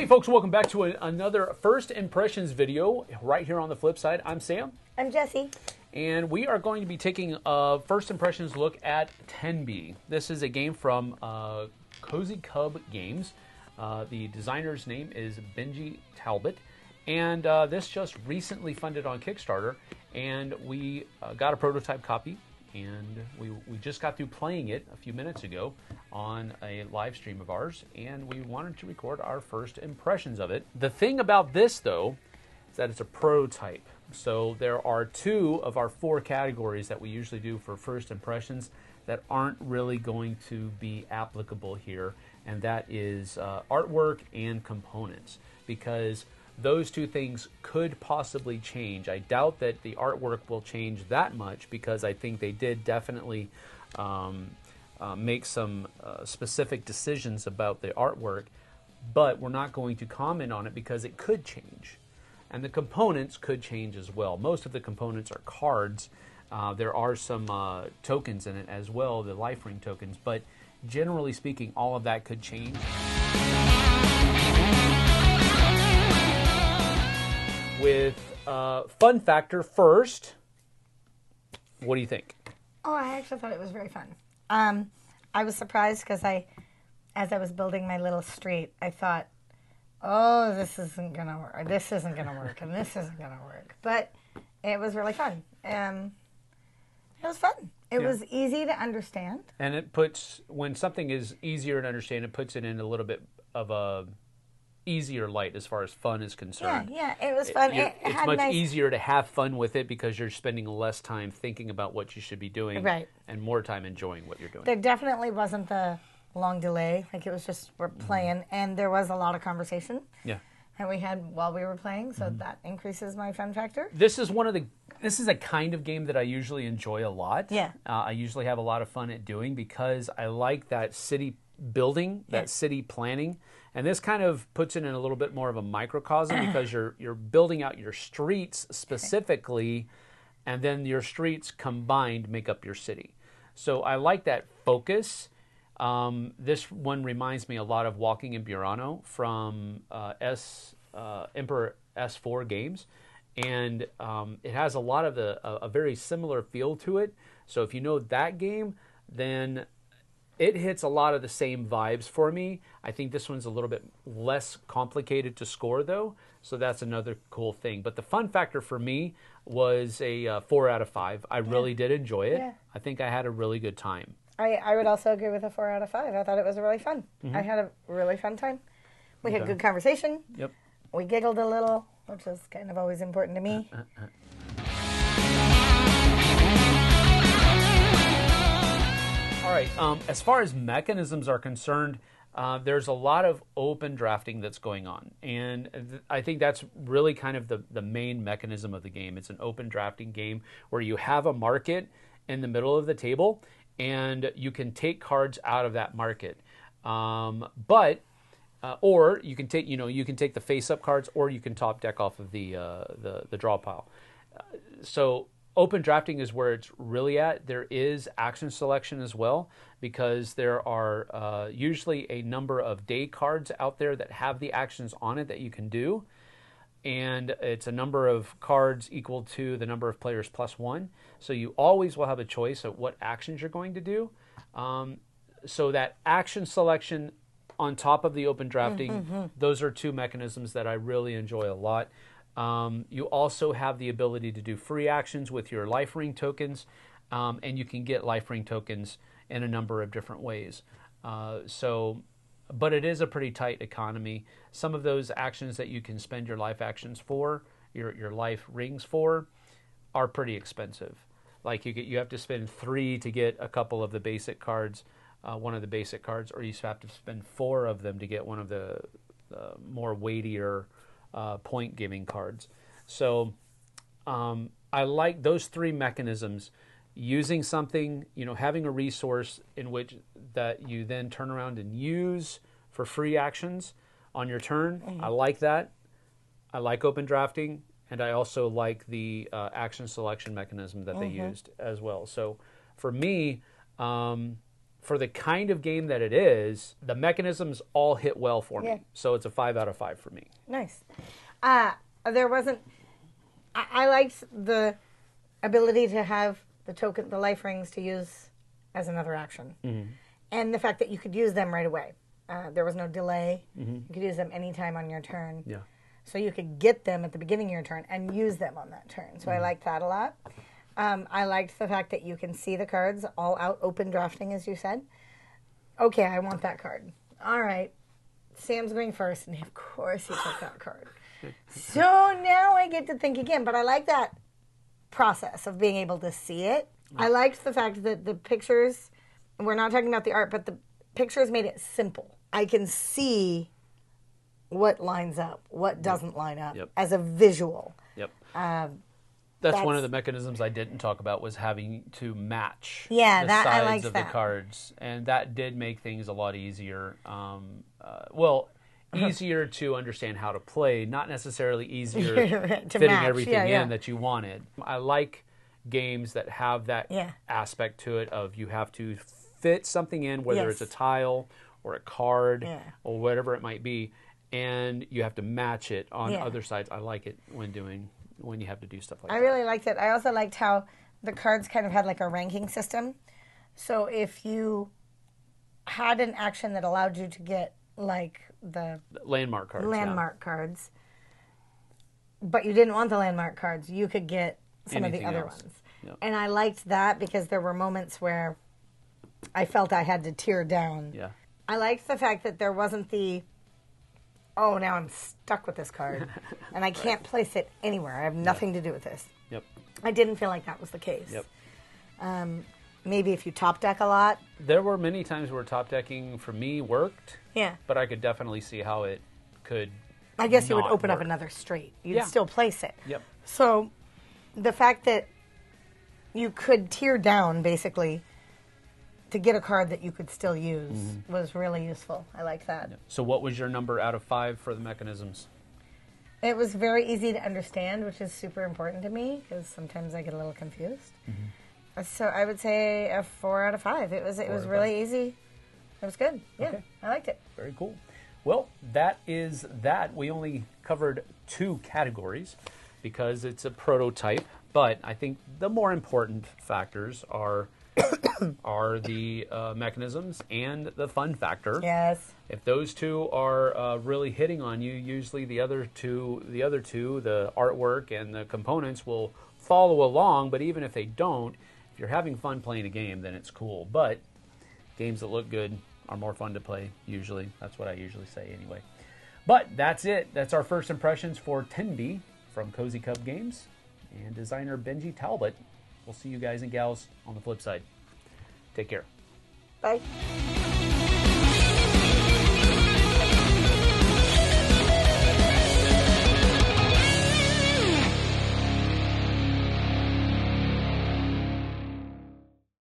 folks, welcome back to another First Impressions video right here on the Flipside. I'm Sam. I'm Jessie. And we are going to be taking a First Impressions look at Tenby. This is a game from Cozy Cub Games. The designer's name is Benji Talbot. And this just recently funded on Kickstarter. And we got a prototype copy. And we just got through playing it a few minutes ago on a live stream of ours, and we wanted to record our first impressions of it. The thing about this, though, is that it's a prototype. So there are 2 of our 4 categories that we usually do for first impressions that aren't really going to be applicable here, and that is artwork and components, because those 2 things could possibly change. I doubt that the artwork will change that much, because I think they did definitely make some specific decisions about the artwork, but we're not going to comment on it because it could change. And the components could change as well. Most of the components are cards. There are some tokens in it as well, the life ring tokens, but generally speaking, all of that could change. With fun factor first, what do you think? Oh, I actually thought it was very fun. I was surprised because as I was building my little street, I thought, oh, this isn't going to work, or this isn't going to work, and this isn't going to work. But it was really fun. It was fun. It was easy to understand. And it puts, when something is easier to understand, it puts it in a little bit of a easier light as far as fun is concerned. Yeah, it was fun. It's much easier to have fun with it because you're spending less time thinking about what you should be doing, and more time enjoying what you're doing. There definitely wasn't the long delay. Like, it was just, we're playing, and there was a lot of conversation. Yeah. And we had while we were playing, so that increases my fun factor. This is a kind of game that I usually enjoy a lot. Yeah. I usually have a lot of fun at doing because I like that city building, that city planning. And this kind of puts it in a little bit more of a microcosm because you're building out your streets specifically, and then your streets combined make up your city. So I like that focus. This one reminds me a lot of Walking in Burano from Emperor S4 games, and it has a lot of a very similar feel to it. So if you know that game, then it hits a lot of the same vibes for me. I think this one's a little bit less complicated to score, though, so that's another cool thing. But the fun factor for me was a 4 out of 5. I really did enjoy it. Yeah. I think I had a really good time. I would also agree with a 4 out of 5. I thought it was really fun. I had a really fun time. We had good conversation. Yep. We giggled a little, which is kind of always important to me. All right, as far as mechanisms are concerned, there's a lot of open drafting that's going on. And I think that's really kind of the main mechanism of the game. It's an open drafting game where you have a market in the middle of the table, and you can take cards out of that market. Or you can take, you can take the face-up cards, or you can top deck off of the draw pile. So open drafting is where it's really at. There is action selection as well, because there are usually a number of day cards out there that have the actions on it that you can do. And it's a number of cards equal to the number of players plus 1. So you always will have a choice of what actions you're going to do. So that action selection on top of the open drafting, those are 2 mechanisms that I really enjoy a lot. You also have the ability to do free actions with your life ring tokens, and you can get life ring tokens in a number of different ways. But it is a pretty tight economy. Some of those actions that you can spend your life actions for, your life rings for, are pretty expensive. Like you have to spend 3 to get a couple of the basic cards, one of the basic cards, or you have to spend 4 of them to get one of the more weightier point-giving cards. So I like those 3 mechanisms. Using something, having a resource in which that you then turn around and use for free actions on your turn. I like that. I like open drafting, and I also like the action selection mechanism that they used as well. So for me, for the kind of game that it is, the mechanisms all hit well for me. So it's a 5 out of 5 for me. Nice. There wasn't. I liked the ability to have the life rings to use as another action, and the fact that you could use them right away. There was no delay. You could use them anytime on your turn. Yeah. So you could get them at the beginning of your turn and use them on that turn. So I liked that a lot. I liked the fact that you can see the cards all out, open drafting, as you said. Okay, I want that card. All right. Sam's going first, and of course he took that card. So now I get to think again, but I like that process of being able to see it. I liked the fact that the pictures, we're not talking about the art, but the pictures made it simple. I can see what lines up, what doesn't line up as a visual. Yep. That's one of the mechanisms I didn't talk about, was having to match the sides of the cards. And that did make things a lot easier. Easier to understand how to play, not necessarily easier to fitting everything in that you wanted. I like games that have that aspect to it of you have to fit something in, whether it's a tile or a card or whatever it might be, and you have to match it on other sides. I like it when you have to do stuff like that. I really liked it. I also liked how the cards kind of had like a ranking system. So if you had an action that allowed you to get like the landmark cards, but you didn't want the landmark cards, you could get some of the other ones. Yep. And I liked that because there were moments where I felt I had to tear down. Yeah. I liked the fact that there wasn't the, oh, now I'm stuck with this card and I can't place it anywhere. I have nothing to do with this. Yep. I didn't feel like that was the case. Yep. Maybe if you top deck a lot. There were many times where top decking for me worked. Yeah. But I could definitely see how it could. I guess you would open up another straight. You'd still place it. Yep. So the fact that you could tear down basically to get a card that you could still use was really useful. I like that. Yep. So what was your number out of 5 for the mechanisms? It was very easy to understand, which is super important to me because sometimes I get a little confused. So I would say a 4 out of 5. It was really easy. It was good. Yeah, okay. I liked it. Very cool. Well, that is that. We only covered 2 categories because it's a prototype, but I think the more important factors are the mechanisms and the fun factor. Yes. If those 2 are really hitting on you, usually the other two, the artwork and the components will follow along, but even if they don't, if you're having fun playing a game, then it's cool. But games that look good are more fun to play, usually. That's what I usually say anyway. But that's it. That's our first impressions for Tenby from Cozy Cub Games and designer Benji Talbot. We'll see you guys and gals on the flip side. Take care. Bye.